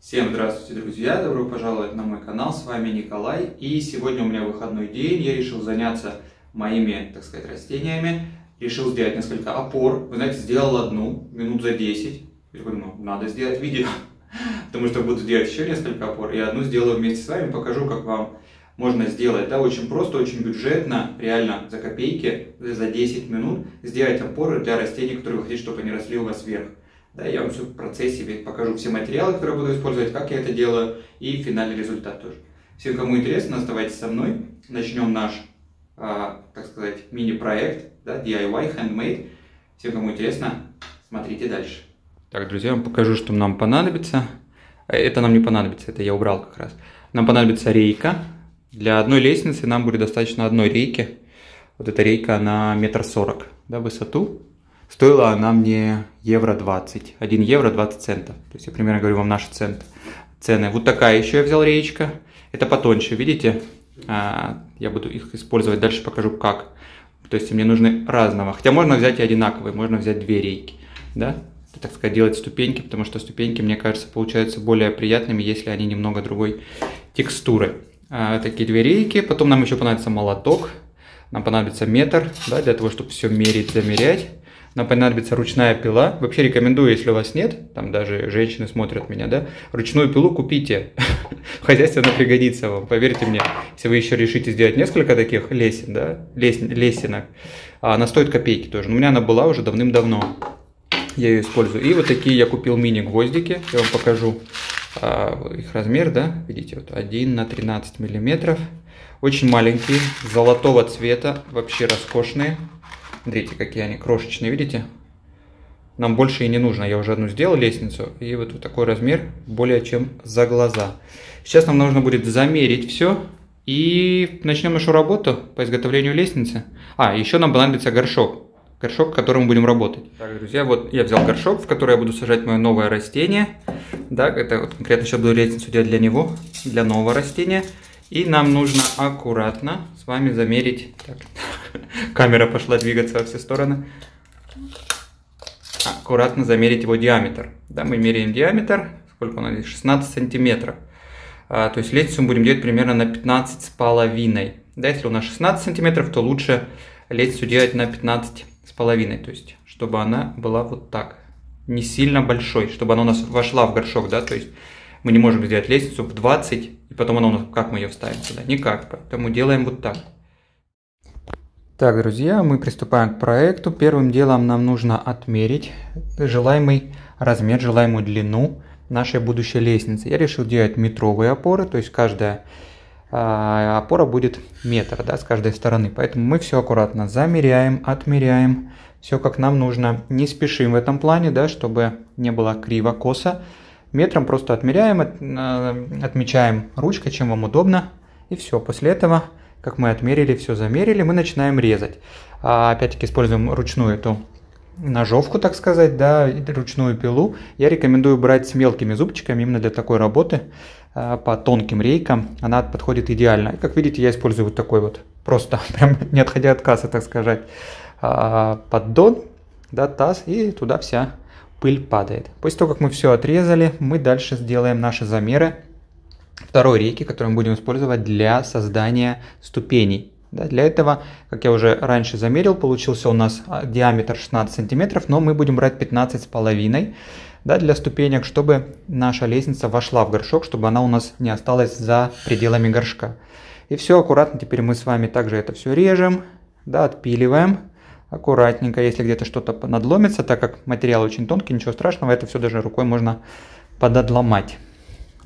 Всем здравствуйте, друзья! Добро пожаловать на мой канал, с вами Николай. И сегодня у меня выходной день, я решил заняться моими, так сказать, растениями. Решил сделать несколько опор. Вы знаете, сделал одну, минут за 10. Я думаю, надо сделать видео, потому что буду делать еще несколько опор. И одну сделаю вместе с вами, покажу, как вам можно сделать. Да, очень просто, очень бюджетно, реально за копейки, за 10 минут сделать опоры для растений, которые вы хотите, чтобы они росли у вас вверх. Да, я вам все в процессе покажу все материалы, которые буду использовать, как я это делаю, и финальный результат тоже. Всем, кому интересно, оставайтесь со мной. Начнем наш, так сказать, мини-проект, да, DIY, handmade. Всем, кому интересно, смотрите дальше. Так, друзья, я вам покажу, что нам понадобится. Это нам не понадобится, это я убрал как раз. Нам понадобится рейка. Для одной лестницы нам будет достаточно одной рейки. Вот эта рейка, она 1,40 м, да, в высоту. Стоила она мне евро 20, 1 евро 20 центов. То есть я примерно говорю вам наши цены. Вот такая еще я взял речка. Это потоньше, видите? Я буду их использовать, дальше покажу как. То есть мне нужны разного. Хотя можно взять и одинаковые, можно взять 2 рейки. Да? Это, так сказать, делать ступеньки, потому что ступеньки, мне кажется, получаются более приятными, если они немного другой текстуры. Такие 2 рейки. Потом нам еще понадобится молоток. Нам понадобится метр, да, для того, чтобы все мерить, замерять. Нам понадобится ручная пила. Вообще рекомендую, если у вас нет, там даже женщины смотрят меня, да, ручную пилу купите. В хозяйстве она пригодится вам, поверьте мне. Если вы еще решите сделать несколько таких лесен, да, лесенок, она стоит копейки тоже. Но у меня она была уже давным-давно. Я ее использую. И вот такие я купил мини-гвоздики. Я вам покажу их размер, да, видите, вот 1 на 13 миллиметров. Очень маленькие, золотого цвета, вообще роскошные. Смотрите, какие они крошечные, видите? Нам больше и не нужно. Я уже одну сделал лестницу. И вот такой размер более чем за глаза. Сейчас нам нужно будет замерить все. И начнем нашу работу по изготовлению лестницы. Еще нам понадобится горшок. Горшок, в котором мы будем работать. Так, друзья, вот я взял горшок, в который я буду сажать мое новое растение. Да, это вот конкретно сейчас буду лестницу делать для него, для нового растения. И нам нужно аккуратно с вами замерить. Так, камера пошла двигаться во все стороны. Аккуратно замерить его диаметр. Да, мы меряем диаметр. Сколько у нас здесь? 16 сантиметров. То есть лестницу мы будем делать примерно на 15,5. Да, если у нас 16 сантиметров, то лучше лестницу делать на 15,5. То есть, чтобы она была вот так. Не сильно большой, чтобы она у нас вошла в горшок, да, то есть мы не можем сделать лестницу в 20, и потом она у нас, как мы ее вставим сюда? Никак, поэтому делаем вот так. Так, друзья, мы приступаем к проекту. Первым делом нам нужно отмерить желаемый размер, желаемую длину нашей будущей лестницы. Я решил делать метровые опоры, то есть каждая опора будет метр, да, с каждой стороны. Поэтому мы все аккуратно замеряем, отмеряем, все как нам нужно. Не спешим в этом плане, да, чтобы не было криво-косо. Метром просто отмеряем, отмечаем ручкой, чем вам удобно. И все. После этого, как мы отмерили, все замерили, мы начинаем резать. Опять-таки используем ручную эту ножовку, так сказать, да, ручную пилу. Я рекомендую брать с мелкими зубчиками именно для такой работы. По тонким рейкам она подходит идеально. И как видите, я использую вот такой вот, просто прям не отходя от кассы, так сказать, поддон, да, таз, и туда вся пыль падает. После того, как мы все отрезали, мы дальше сделаем наши замеры второй рейки, которую мы будем использовать для создания ступеней. Да, для этого, как я уже раньше замерил, получился у нас диаметр 16 сантиметров, но мы будем брать 15,5, да, для ступенек, чтобы наша лестница вошла в горшок, чтобы она у нас не осталась за пределами горшка. И все аккуратно, теперь мы с вами также это все режем, да, отпиливаем. Аккуратненько, если где-то что-то надломится, так как материал очень тонкий, ничего страшного, это все даже рукой можно подломать.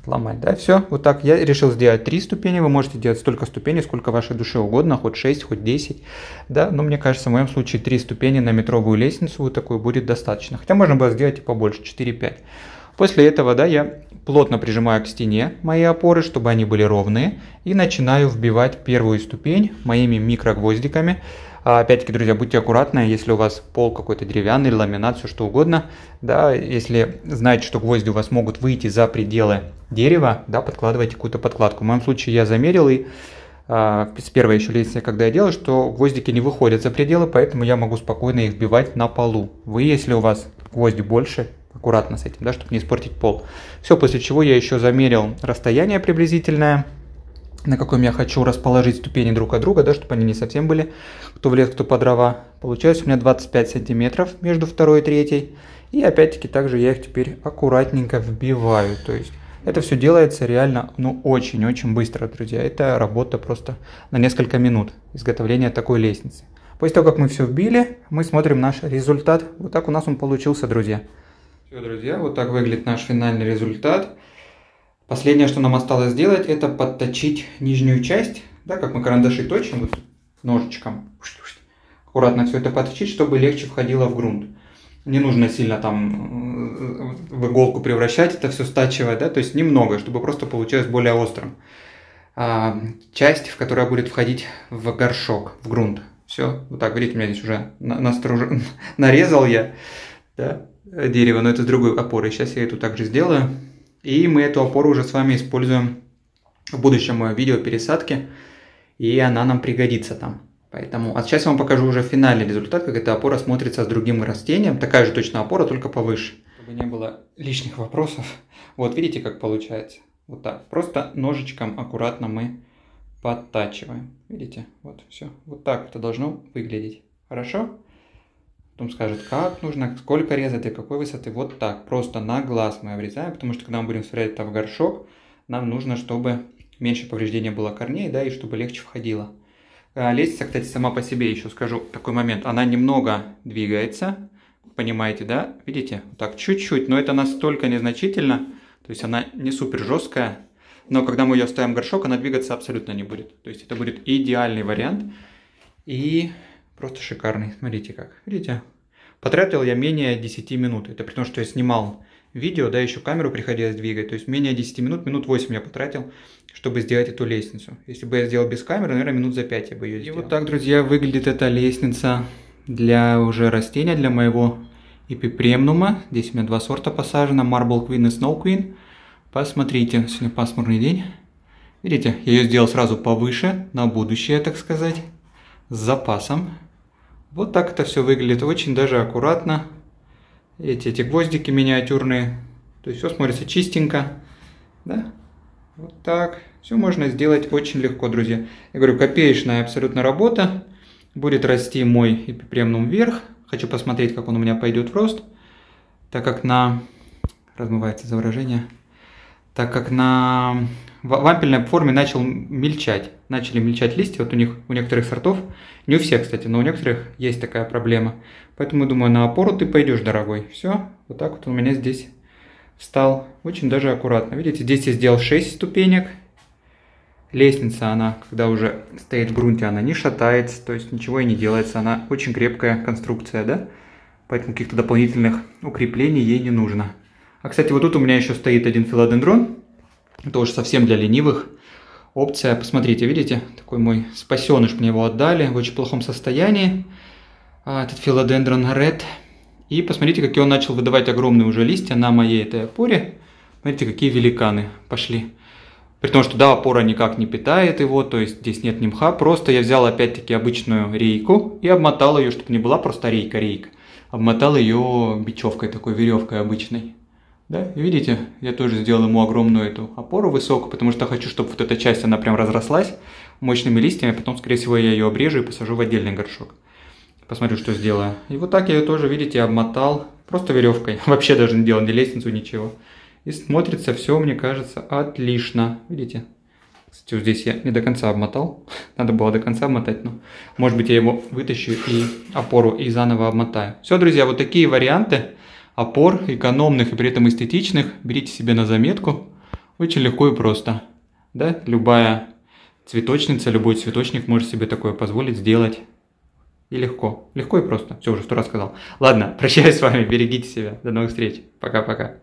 Да, все, вот так я решил сделать 3 ступени, вы можете делать столько ступеней, сколько вашей душе угодно, хоть 6, хоть 10, да, но мне кажется, в моем случае 3 ступени на метровую лестницу вот такую будет достаточно, хотя можно было сделать и побольше, 4-5. После этого, да, я плотно прижимаю к стене мои опоры, чтобы они были ровные, и начинаю вбивать первую ступень моими микрогвоздиками. Опять-таки, друзья, будьте аккуратны, если у вас пол какой-то деревянный, ламинат, все что угодно, да, если знаете, что гвозди у вас могут выйти за пределы дерева, да, подкладывайте какую-то подкладку. В моем случае я замерил, и с первой еще лестницы, когда я делаю, что гвоздики не выходят за пределы, поэтому я могу спокойно их вбивать на полу. Вы, если у вас гвозди больше, аккуратно с этим, да, чтобы не испортить пол. Все, после чего я еще замерил расстояние приблизительное, на каком я хочу расположить ступени друг от друга, да, чтобы они не совсем были, кто в лес, кто по дрова. Получается у меня 25 сантиметров между второй и третьей. И опять-таки также я их теперь аккуратненько вбиваю. То есть это все делается реально, ну, очень-очень быстро, друзья. Это работа просто на несколько минут изготовления такой лестницы. После того, как мы все вбили, мы смотрим наш результат. Вот так у нас он получился, друзья. Все, друзья, вот так выглядит наш финальный результат. Последнее, что нам осталось сделать, это подточить нижнюю часть, да, как мы карандаши точим, вот ножичком. Аккуратно все это подточить, чтобы легче входило в грунт. Не нужно сильно там в иголку превращать, это все стачивать, да, то есть немного, чтобы просто получилось более острым. Часть, в которая будет входить в горшок, в грунт. Все, вот так, видите, у меня здесь уже нарезал я, да, дерево, но это с другой опорой. Сейчас я эту также сделаю. И мы эту опору уже с вами используем в будущем видео пересадки, и она нам пригодится там. Поэтому, а сейчас я вам покажу уже финальный результат, как эта опора смотрится с другим растением. Такая же точно опора, только повыше. Чтобы не было лишних вопросов. Вот видите, как получается? Вот так. Просто ножичком аккуратно мы подтачиваем. Видите? Вот все. Вот так это должно выглядеть. Хорошо? Потом скажет, как нужно, сколько резать и какой высоты. Вот так. Просто на глаз мы обрезаем, потому что когда мы будем вставлять это в горшок, нам нужно, чтобы меньше повреждения было корней, да, и чтобы легче входило. Лестница, кстати, сама по себе, еще скажу такой момент, она немного двигается, понимаете, да? Видите? Вот так чуть-чуть, но это настолько незначительно, то есть она не супер жесткая, но когда мы ее ставим в горшок, она двигаться абсолютно не будет. То есть это будет идеальный вариант и просто шикарный. Смотрите как, видите? Потратил я менее 10 минут, это при том, что я снимал видео, да, еще камеру приходилось двигать, то есть менее 10 минут, минут 8 я потратил, чтобы сделать эту лестницу. Если бы я сделал без камеры, наверное, минут за 5 я бы ее сделал. И вот так, друзья, выглядит эта лестница для уже растения, для моего эпипремнума. Здесь у меня два сорта посажено, Marble Queen и Snow Queen. Посмотрите, сегодня пасмурный день. Видите, я ее сделал сразу повыше, на будущее, так сказать, с запасом. Вот так это все выглядит, очень даже аккуратно. Эти гвоздики миниатюрные, то есть все смотрится чистенько, да? Вот так. Все можно сделать очень легко, друзья. Я говорю, копеечная абсолютно работа. Будет расти мой эпипремнум вверх. Хочу посмотреть, как он у меня пойдет в рост. Так как размывается изображение. Так как на вампельной форме начали мельчать листья. Вот у некоторых сортов, не у всех, кстати, но у некоторых есть такая проблема. Поэтому, думаю, на опору ты пойдешь, дорогой. Все, вот так вот он у меня здесь встал. Очень даже аккуратно. Видите, здесь я сделал 6 ступенек. Лестница, она, когда уже стоит в грунте, она не шатается, то есть ничего и не делается. Она очень крепкая конструкция, да? Поэтому каких-то дополнительных укреплений ей не нужно. А, кстати, вот тут у меня еще стоит один филодендрон. Это уже совсем для ленивых. Опция, посмотрите, видите? Такой мой спасеныш, мне его отдали в очень плохом состоянии. Этот филодендрон Red. И посмотрите, какие он начал выдавать огромные уже листья на моей этой опоре. Смотрите, какие великаны пошли. При том, что да, опора никак не питает его, то есть здесь нет ни мха. Просто я взял опять-таки обычную рейку и обмотал ее, чтобы не была просто рейка. Обмотал ее бечевкой, такой веревкой обычной. Да, и видите, я тоже сделал ему огромную эту опору высокую, потому что хочу, чтобы вот эта часть, она прям разрослась мощными листьями. Потом, скорее всего, я ее обрежу и посажу в отдельный горшок. Посмотрю, что сделаю. И вот так я ее тоже, видите, обмотал просто веревкой. Вообще даже не делал ни лестницу, ничего. И смотрится все, мне кажется, отлично. Видите? Кстати, вот здесь я не до конца обмотал. Надо было до конца обмотать, но может быть я его вытащу и опору и заново обмотаю. Все, друзья, вот такие варианты опор, экономных и при этом эстетичных. Берите себе на заметку. Очень легко и просто. Да? Любая цветочница, любой цветочник может себе такое позволить сделать. И легко. Легко и просто. Все, уже 100 раз сказал. Ладно, прощаюсь с вами. Берегите себя. До новых встреч. Пока-пока.